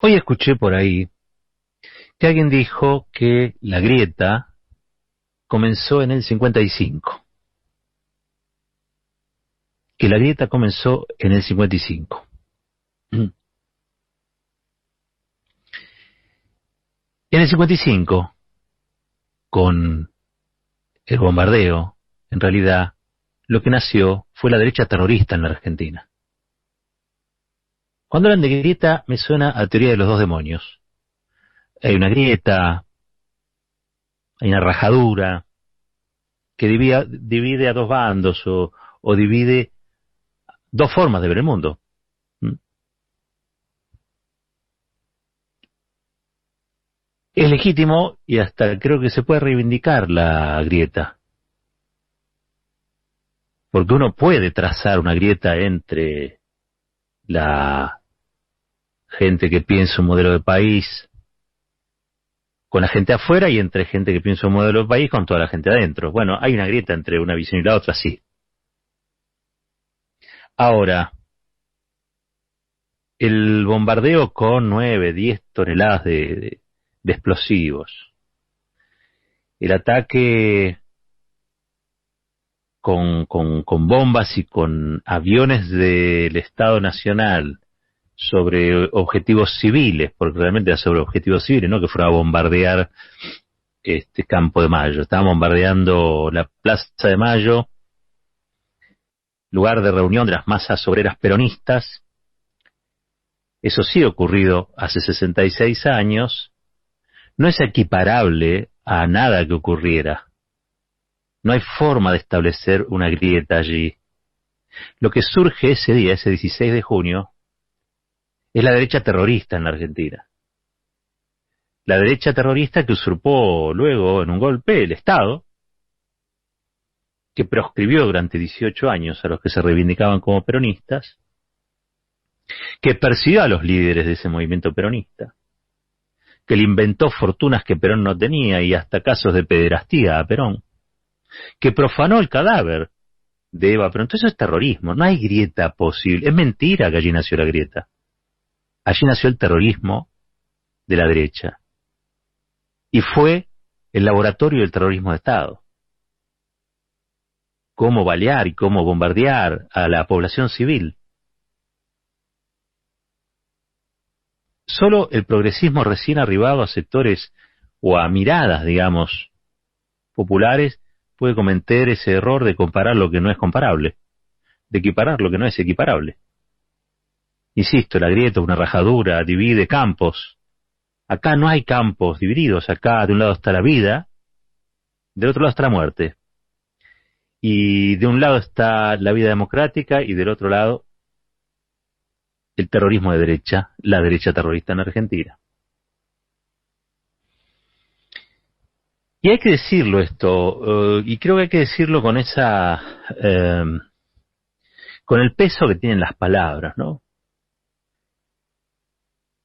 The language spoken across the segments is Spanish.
Hoy escuché por ahí que alguien dijo que la grieta comenzó en el 55, que la grieta comenzó en el 55. En el 55, con el bombardeo, en realidad, lo que nació fue la derecha terrorista en la Argentina. Cuando hablan de grieta, me suena a teoría de los dos demonios. Hay una grieta, hay una rajadura, que divide a dos bandos o divide dos formas de ver el mundo. ¿Mm? Es legítimo y hasta creo que se puede reivindicar la grieta, porque uno puede trazar una grieta entre la gente que piensa un modelo de país con la gente afuera y entre gente que piensa un modelo de país con toda la gente adentro. Bueno, hay una grieta entre una visión y la otra, sí. Ahora, el bombardeo con 9, 10 toneladas de explosivos, el ataque con bombas y con aviones del Estado Nacional sobre objetivos civiles, porque realmente era sobre objetivos civiles, no que fuera a bombardear este Campo de Mayo. Estaban bombardeando la Plaza de Mayo, lugar de reunión de las masas obreras peronistas. Eso sí ha ocurrido hace 66 años. No es equiparable a nada que ocurriera. No hay forma de establecer una grieta allí. Lo que surge ese día, ese 16 de junio, es la derecha terrorista en la Argentina. La derecha terrorista que usurpó luego en un golpe el Estado, que proscribió durante 18 años a los que se reivindicaban como peronistas, que persiguió a los líderes de ese movimiento peronista, que le inventó fortunas que Perón no tenía y hasta casos de pederastía a Perón, que profanó el cadáver de Eva Perón. Entonces eso es terrorismo, no hay grieta posible. Es mentira que allí nació la grieta. Allí nació el terrorismo de la derecha. Y fue el laboratorio del terrorismo de Estado. Cómo balear y cómo bombardear a la población civil. Solo el progresismo recién arribado a sectores o a miradas, digamos, populares, puede cometer ese error de comparar lo que no es comparable, de equiparar lo que no es equiparable. Insisto, la grieta, una rajadura, divide campos. Acá no hay campos divididos, acá de un lado está la vida, del otro lado está la muerte. Y de un lado está la vida democrática y del otro lado el terrorismo de derecha, la derecha terrorista en Argentina. Y hay que decirlo esto, y creo que hay que decirlo con con el peso que tienen las palabras, ¿no?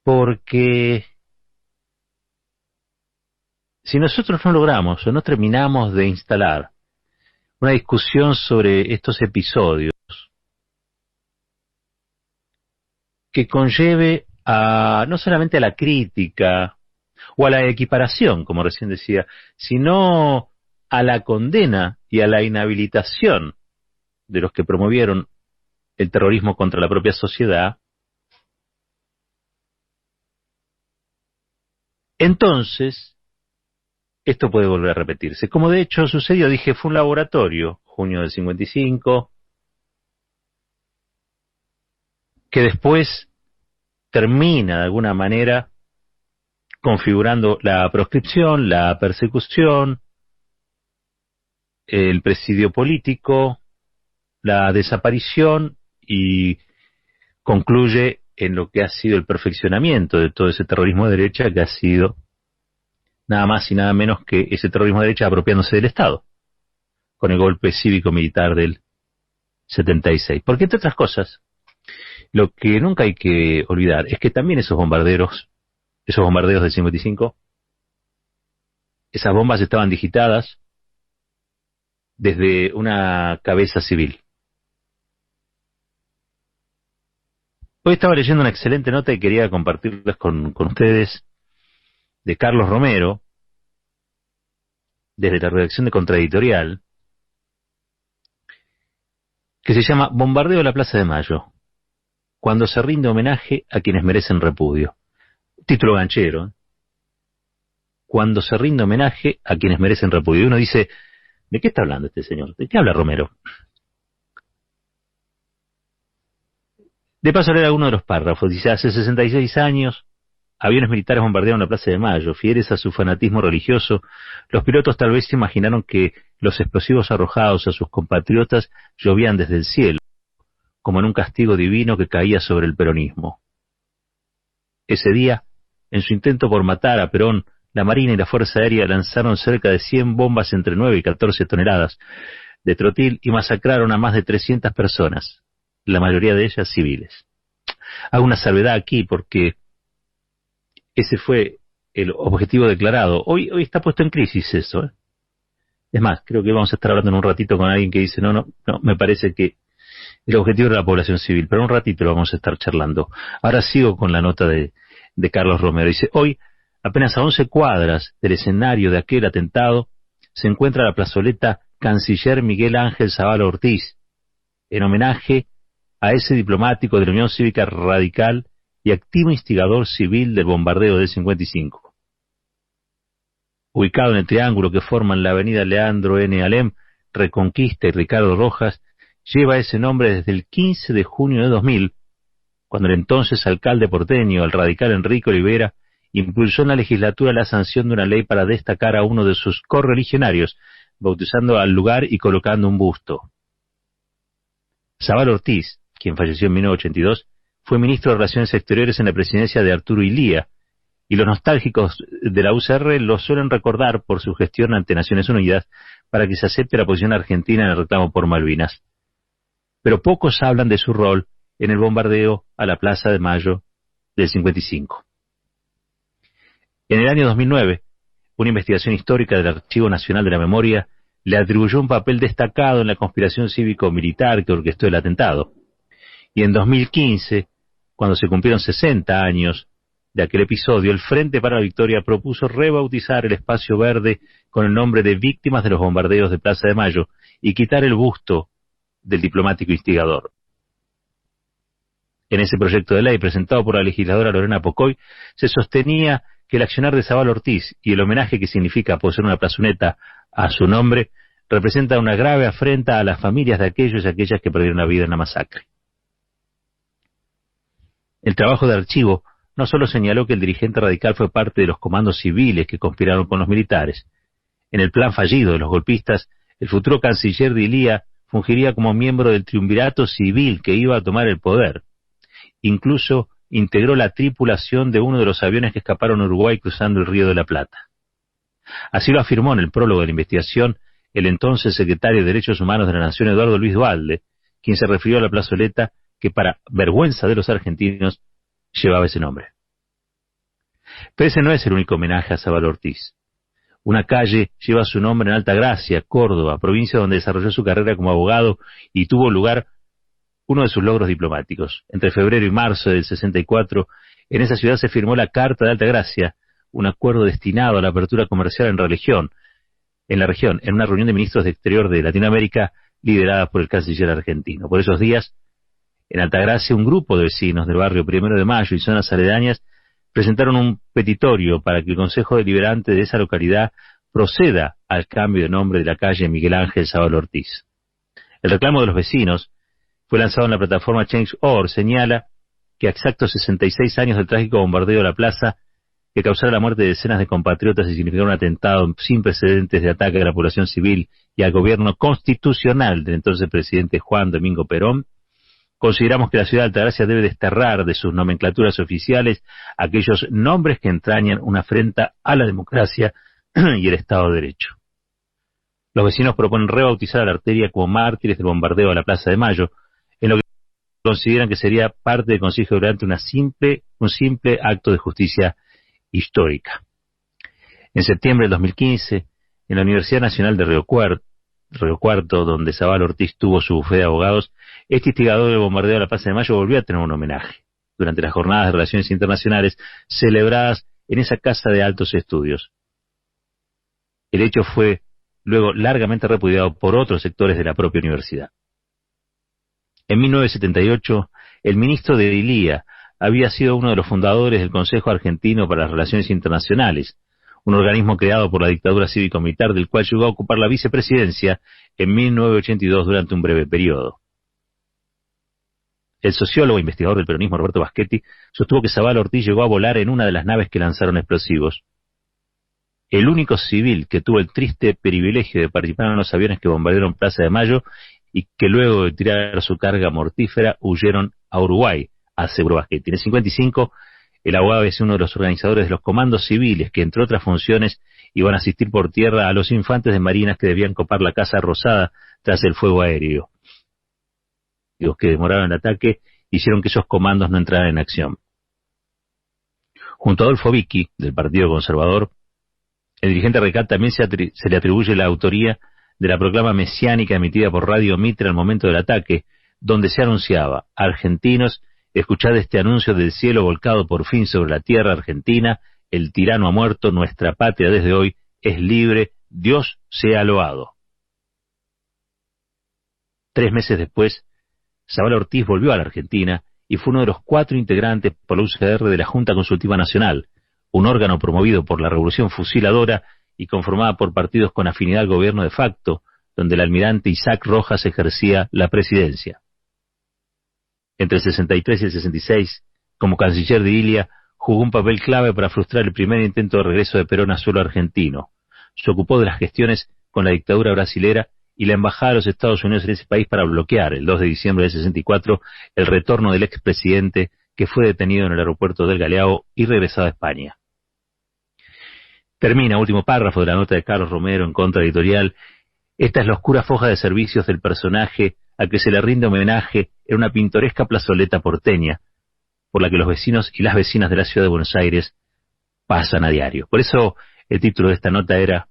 Porque si nosotros no logramos o no terminamos de instalar una discusión sobre estos episodios que conlleve a no solamente a la crítica o a la equiparación, como recién decía, sino a la condena y a la inhabilitación de los que promovieron el terrorismo contra la propia sociedad, entonces esto puede volver a repetirse. Como de hecho sucedió, dije, fue un laboratorio, junio del 55, que después termina de alguna manera configurando la proscripción, la persecución, el presidio político, la desaparición y concluye en lo que ha sido el perfeccionamiento de todo ese terrorismo de derecha, que ha sido nada más y nada menos que ese terrorismo de derecha apropiándose del Estado, con el golpe cívico-militar del 76. Porque entre otras cosas, lo que nunca hay que olvidar es que también esos bombardeos del 55, esas bombas estaban digitadas desde una cabeza civil. Hoy estaba leyendo una excelente nota y quería compartirlas con ustedes de Carlos Romero, desde la redacción de Contraeditorial, que se llama Bombardeo de la Plaza de Mayo, cuando se rinde homenaje a quienes merecen repudio. Título ganchero, ¿eh? Cuando se rinde homenaje a quienes merecen repudio. Y uno dice, ¿de qué está hablando este señor? ¿De qué habla Romero? De paso, leer alguno de los párrafos. Dice, hace 66 años, aviones militares bombardearon la Plaza de Mayo. Fieles a su fanatismo religioso, los pilotos tal vez se imaginaron que los explosivos arrojados a sus compatriotas llovían desde el cielo, como en un castigo divino que caía sobre el peronismo. Ese día, en su intento por matar a Perón, la Marina y la Fuerza Aérea lanzaron cerca de 100 bombas entre 9 y 14 toneladas de trotil y masacraron a más de 300 personas, la mayoría de ellas civiles. Hago una salvedad aquí porque ese fue el objetivo declarado. Hoy está puesto en crisis eso, ¿eh? Es más, creo que vamos a estar hablando en un ratito con alguien que dice, no, me parece que el objetivo era la población civil, pero un ratito lo vamos a estar charlando. Ahora sigo con la nota de Carlos Romero. Dice, hoy, apenas a 11 cuadras del escenario de aquel atentado, se encuentra la plazoleta Canciller Miguel Ángel Zavala Ortiz, en homenaje a ese diplomático de la Unión Cívica Radical y activo instigador civil del bombardeo del 55. Ubicado en el triángulo que forman la avenida Leandro N. Alem, Reconquista y Ricardo Rojas, lleva ese nombre desde el 15 de junio de 2000, cuando el entonces alcalde porteño, el radical Enrique Olivera, impulsó en la legislatura la sanción de una ley para destacar a uno de sus correligionarios, bautizando al lugar y colocando un busto. Zavala Ortiz, quien falleció en 1982, fue ministro de Relaciones Exteriores en la presidencia de Arturo Illia, y los nostálgicos de la UCR lo suelen recordar por su gestión ante Naciones Unidas para que se acepte la posición argentina en el reclamo por Malvinas. Pero pocos hablan de su rol en el bombardeo a la Plaza de Mayo del 55. En el año 2009, una investigación histórica del Archivo Nacional de la Memoria le atribuyó un papel destacado en la conspiración cívico-militar que orquestó el atentado. Y en 2015, cuando se cumplieron 60 años de aquel episodio, el Frente para la Victoria propuso rebautizar el espacio verde con el nombre de Víctimas de los Bombardeos de Plaza de Mayo y quitar el busto del diplomático instigador. En ese proyecto de ley presentado por la legisladora Lorena Pocoy se sostenía que el accionar de Zavala Ortiz y el homenaje que significa poseer una plazoleta a su nombre representa una grave afrenta a las familias de aquellos y aquellas que perdieron la vida en la masacre. El trabajo de archivo no solo señaló que el dirigente radical fue parte de los comandos civiles que conspiraron con los militares. En el plan fallido de los golpistas, el futuro canciller de Illia fungiría como miembro del triunvirato civil que iba a tomar el poder. Incluso integró la tripulación de uno de los aviones que escaparon a Uruguay cruzando el Río de la Plata. Así lo afirmó en el prólogo de la investigación el entonces secretario de Derechos Humanos de la Nación, Eduardo Luis Duhalde, quien se refirió a la plazoleta que, para vergüenza de los argentinos, llevaba ese nombre. Pero ese no es el único homenaje a Zavala Ortiz. Una calle lleva su nombre en Altagracia, Córdoba, provincia donde desarrolló su carrera como abogado y tuvo lugar uno de sus logros diplomáticos. Entre febrero y marzo del 64, en esa ciudad se firmó la Carta de Altagracia, un acuerdo destinado a la apertura comercial en la región, en una reunión de ministros de Exterior de Latinoamérica liderada por el canciller argentino. Por esos días, en Altagracia, un grupo de vecinos del barrio Primero de Mayo y zonas aledañas presentaron un petitorio para que el Consejo Deliberante de esa localidad proceda al cambio de nombre de la calle Miguel Ángel Zavala Ortiz. El reclamo de los vecinos fue lanzado en la plataforma Change.org, señala que a exactos 66 años del trágico bombardeo de la plaza, que causara la muerte de decenas de compatriotas y significó un atentado sin precedentes de ataque a la población civil y al gobierno constitucional del entonces presidente Juan Domingo Perón, consideramos que la ciudad de Altagracia debe desterrar de sus nomenclaturas oficiales aquellos nombres que entrañan una afrenta a la democracia y el Estado de Derecho. Los vecinos proponen rebautizar a la arteria como mártires del bombardeo a la Plaza de Mayo, en lo que consideran que sería parte del Consejo Deliberante un simple acto de justicia histórica. En septiembre del 2015, en la Universidad Nacional de Río Cuarto, donde Zavala Ortiz tuvo su bufete de abogados, este instigador del bombardeo de la Plaza de Mayo volvió a tener un homenaje. durante las jornadas de relaciones internacionales celebradas en esa casa de altos estudios. El hecho fue luego largamente repudiado por otros sectores de la propia universidad. En 1978, el ministro de Ilía había sido uno de los fundadores del Consejo Argentino para las Relaciones Internacionales, un organismo creado por la dictadura cívico-militar del cual llegó a ocupar la vicepresidencia en 1982 durante un breve periodo. El sociólogo e investigador del peronismo Roberto Baschetti sostuvo que Zabala Ortiz llegó a volar en una de las naves que lanzaron explosivos. El único civil que tuvo el triste privilegio de participar en los aviones que bombardearon Plaza de Mayo y que luego de tirar su carga mortífera huyeron a Uruguay, aseguró Baschetti. En el 55, el abogado es uno de los organizadores de los comandos civiles que, entre otras funciones, iban a asistir por tierra a los infantes de marinas que debían copar la Casa Rosada tras el fuego aéreo. Los que demoraron el ataque hicieron que esos comandos no entraran en acción. Junto a Adolfo Vicchi, del Partido Conservador, el dirigente radical también se le atribuye la autoría de la proclama mesiánica emitida por Radio Mitre al momento del ataque, donde se anunciaba: argentinos, escuchad este anuncio del cielo volcado por fin sobre la tierra argentina, el tirano ha muerto, nuestra patria desde hoy es libre, Dios sea loado. 3 meses después, Zabala Ortiz volvió a la Argentina y fue uno de los 4 integrantes por la UCR de la Junta Consultiva Nacional, un órgano promovido por la Revolución Fusiladora y conformada por partidos con afinidad al gobierno de facto, donde el almirante Isaac Rojas ejercía la presidencia. Entre el 63 y el 66, como canciller de Ilia, jugó un papel clave para frustrar el primer intento de regreso de Perón a suelo argentino. Se ocupó de las gestiones con la dictadura brasilera y la embajada de los Estados Unidos en ese país para bloquear, el 2 de diciembre del 64, el retorno del expresidente que fue detenido en el aeropuerto del Galeao y regresado a España. Termina, último párrafo de la nota de Carlos Romero en Contra Editorial. Esta es la oscura foja de servicios del personaje al que se le rinde homenaje en una pintoresca plazoleta porteña, por la que los vecinos y las vecinas de la ciudad de Buenos Aires pasan a diario. Por eso el título de esta nota era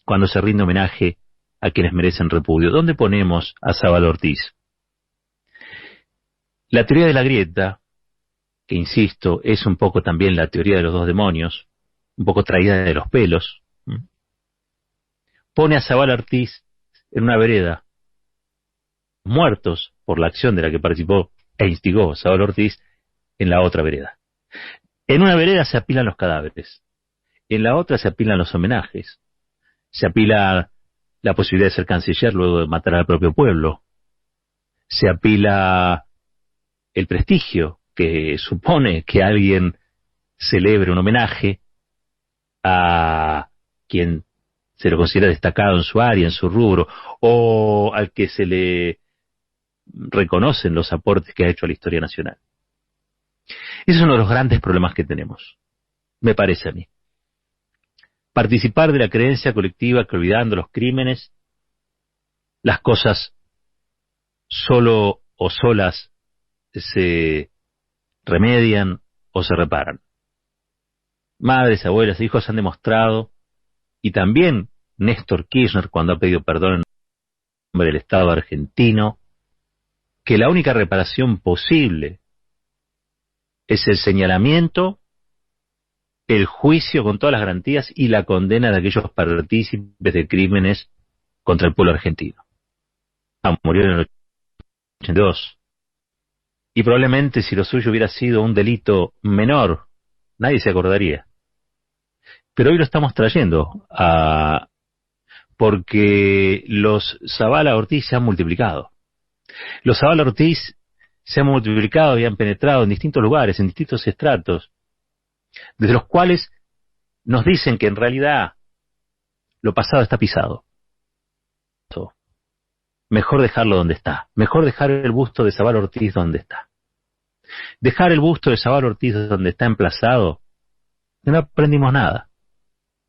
Cuando se rinde homenaje a quienes merecen repudio. ¿Dónde ponemos a Zabala Ortiz? La teoría de la grieta, que insisto, es un poco también la teoría de los 2 demonios, un poco traída de los pelos, pone a Zabala Ortiz en una vereda, muertos por la acción de la que participó e instigó Zabala Ortiz, en la otra vereda. En una vereda se apilan los cadáveres, en la otra se apilan los homenajes, se apila la posibilidad de ser canciller luego de matar al propio pueblo, se apila el prestigio que supone que alguien celebre un homenaje a quien se lo considera destacado en su área, en su rubro, o al que se le reconocen los aportes que ha hecho a la historia nacional. Ese es uno de los grandes problemas que tenemos, me parece a mí. Participar de la creencia colectiva que, olvidando los crímenes, las cosas solo o solas se remedian o se reparan. Madres, abuelas e hijos han demostrado, y también Néstor Kirchner cuando ha pedido perdón en nombre del Estado argentino, que la única reparación posible es el señalamiento, el juicio con todas las garantías y la condena de aquellos partícipes de crímenes contra el pueblo argentino. Murió en el 82. Y probablemente si lo suyo hubiera sido un delito menor, nadie se acordaría. Pero hoy lo estamos trayendo porque los Zabala Ortiz se han multiplicado. Los Zabala Ortiz se han multiplicado y han penetrado en distintos lugares, en distintos estratos, desde los cuales nos dicen que en realidad lo pasado está pisado. Mejor dejarlo donde está, mejor dejar el busto de Zabala Ortiz donde está. Dejar el busto de Zabala Ortiz donde está emplazado, no aprendimos nada.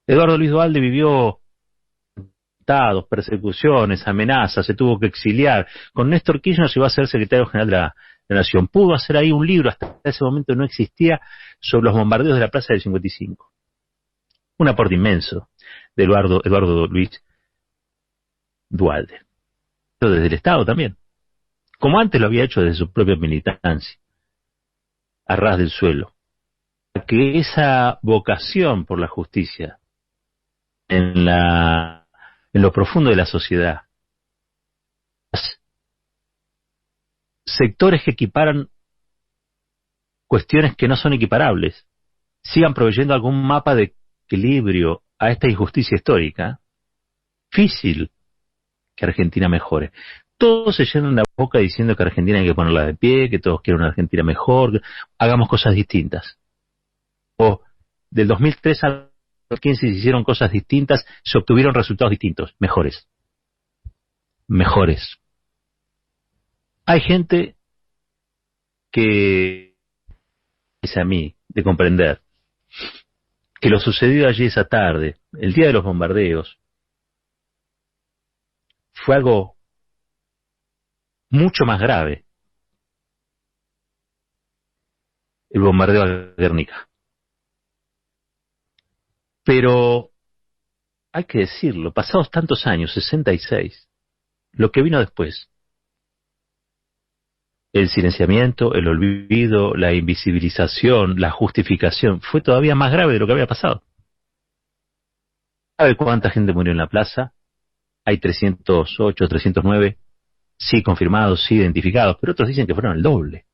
Eduardo Luis Duhalde vivió atentados, persecuciones, amenazas, se tuvo que exiliar. Con Néstor Kirchner llegó a ser secretario general de la Nación. Pudo hacer ahí un libro, hasta ese momento no existía, sobre los bombardeos de la Plaza del 55. Un aporte inmenso de Eduardo Luis Duhalde. Desde el Estado también, como antes lo había hecho desde su propia militancia. a ras del suelo. Que esa vocación por la justicia en lo profundo de la sociedad, sectores que equiparan cuestiones que no son equiparables, sigan proveyendo algún mapa de equilibrio a esta injusticia histórica, difícil que Argentina mejore. Todos se llenan la boca diciendo que Argentina hay que ponerla de pie, que todos quieren una Argentina mejor, que hagamos cosas distintas. O del 2003 al 2015 se hicieron cosas distintas, se obtuvieron resultados distintos, mejores. Mejores. Hay gente que es a mí de comprender que lo sucedido allí esa tarde, el día de los bombardeos, fue algo mucho más grave, el bombardeo a Guernica. Pero hay que decirlo, pasados tantos años, 66, lo que vino después, el silenciamiento, el olvido, la invisibilización, la justificación, fue todavía más grave de lo que había pasado. ¿Sabe cuánta gente murió en la plaza? Hay 308, 309, sí confirmados, sí identificados, pero otros dicen que fueron el doble.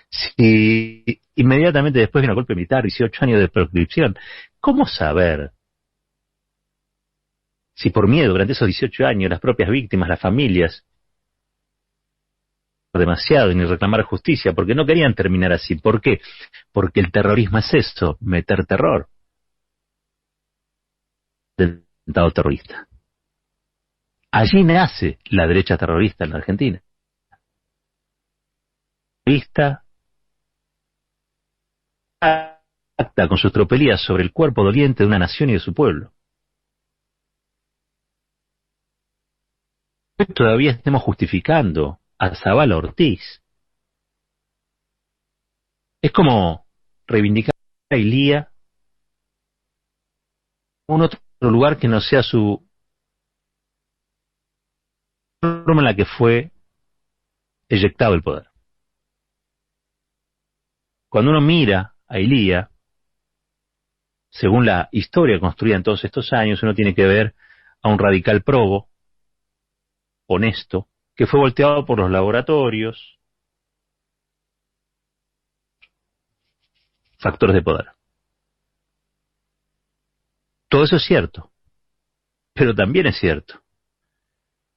Si inmediatamente después de un golpe militar, 18 años de proscripción, ¿cómo saber si por miedo durante esos 18 años las propias víctimas, las familias, demasiado y ni reclamar justicia, porque no querían terminar así? ¿Por qué? Porque el terrorismo es esto, meter terror. Del atentado terrorista. Allí nace la derecha terrorista en la Argentina. Terrorista acta con sus tropelías sobre el cuerpo doliente de una nación y de su pueblo. Hoy todavía estemos justificando a Zabala Ortiz. Es como reivindicar a Ilía en un otro lugar que no sea su forma en la que fue eyectado el poder. Cuando uno mira a Ilía, según la historia construida en todos estos años, uno tiene que ver a un radical probo, honesto, que fue volteado por los laboratorios, factores de poder. Todo eso es cierto, pero también es cierto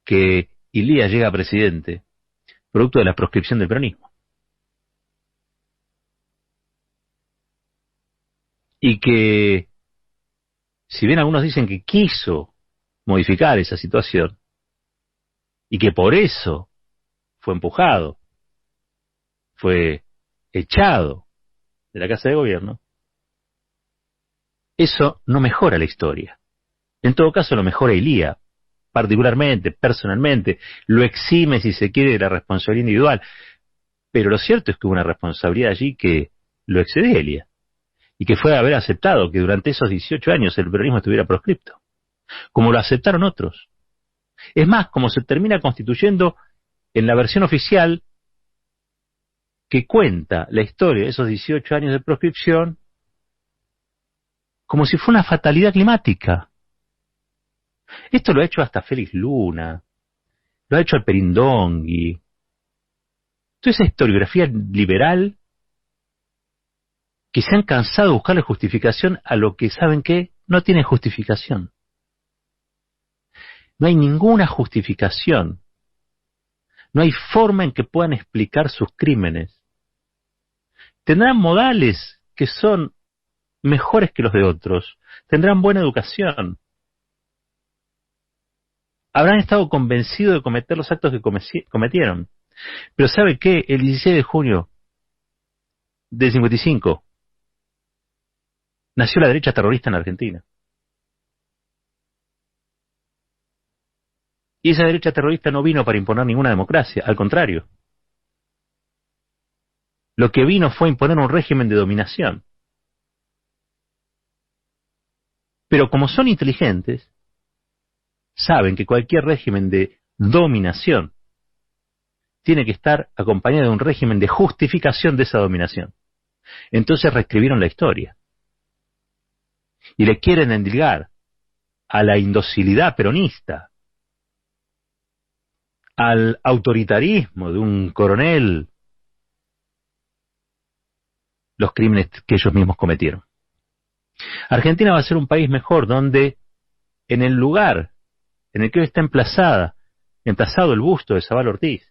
que Ilía llega a presidente producto de la proscripción del peronismo. Y que, si bien algunos dicen que quiso modificar esa situación, y que por eso fue empujado, fue echado de la Casa de Gobierno, eso no mejora la historia. En todo caso lo mejora Ilía, particularmente, personalmente, lo exime si se quiere de la responsabilidad individual, pero lo cierto es que hubo una responsabilidad allí que lo excede a Ilía, y que fue haber aceptado que durante esos 18 años el peronismo estuviera proscripto, como lo aceptaron otros. Es más, como se termina constituyendo en la versión oficial que cuenta la historia de esos 18 años de proscripción como si fuera una fatalidad climática. Esto lo ha hecho hasta Félix Luna, lo ha hecho Alperindongui. Toda esa historiografía liberal que se han cansado de buscarle justificación a lo que saben que no tiene justificación. No hay ninguna justificación. No hay forma en que puedan explicar sus crímenes. Tendrán modales que son mejores que los de otros. Tendrán buena educación. Habrán estado convencidos de cometer los actos que cometieron. Pero ¿sabe qué? El 16 de junio del 55 nació la derecha terrorista en Argentina. Y esa derecha terrorista no vino para imponer ninguna democracia, al contrario. Lo que vino fue imponer un régimen de dominación. Pero como son inteligentes, saben que cualquier régimen de dominación tiene que estar acompañado de un régimen de justificación de esa dominación. Entonces reescribieron la historia. Y le quieren endilgar a la indocilidad peronista, al autoritarismo de un coronel, los crímenes que ellos mismos cometieron. Argentina va a ser un país mejor, donde en el lugar en el que hoy está emplazado el busto de Zabal Ortiz,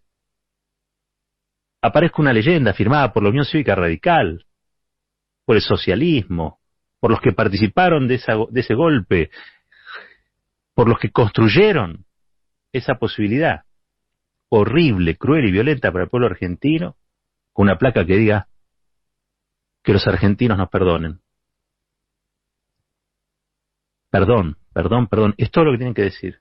aparezca una leyenda firmada por la Unión Cívica Radical, por el socialismo, por los que participaron de ese golpe, por los que construyeron esa posibilidad horrible, cruel y violenta para el pueblo argentino, con una placa que diga que los argentinos nos perdonen. Perdón, perdón, perdón, es todo lo que tienen que decir.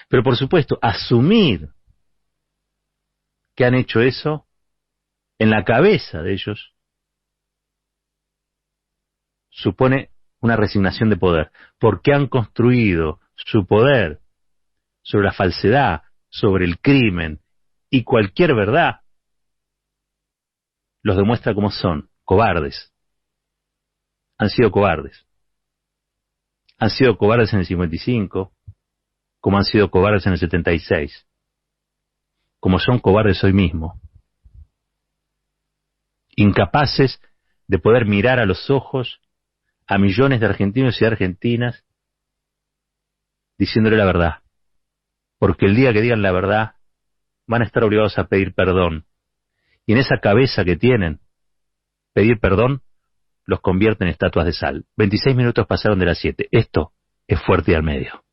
Pero por supuesto, asumir que han hecho eso en la cabeza de ellos supone una resignación de poder, porque han construido su poder sobre la falsedad, sobre el crimen, y cualquier verdad los demuestra como son, cobardes. Han sido cobardes. Han sido cobardes en el 55, como han sido cobardes en el 76, como son cobardes hoy mismo. Incapaces de poder mirar a los ojos a millones de argentinos y argentinas diciéndole la verdad. Porque el día que digan la verdad van a estar obligados a pedir perdón. Y en esa cabeza que tienen, pedir perdón los convierte en estatuas de sal. 26 minutos pasaron de las 7. Esto es Fuerte y al Medio.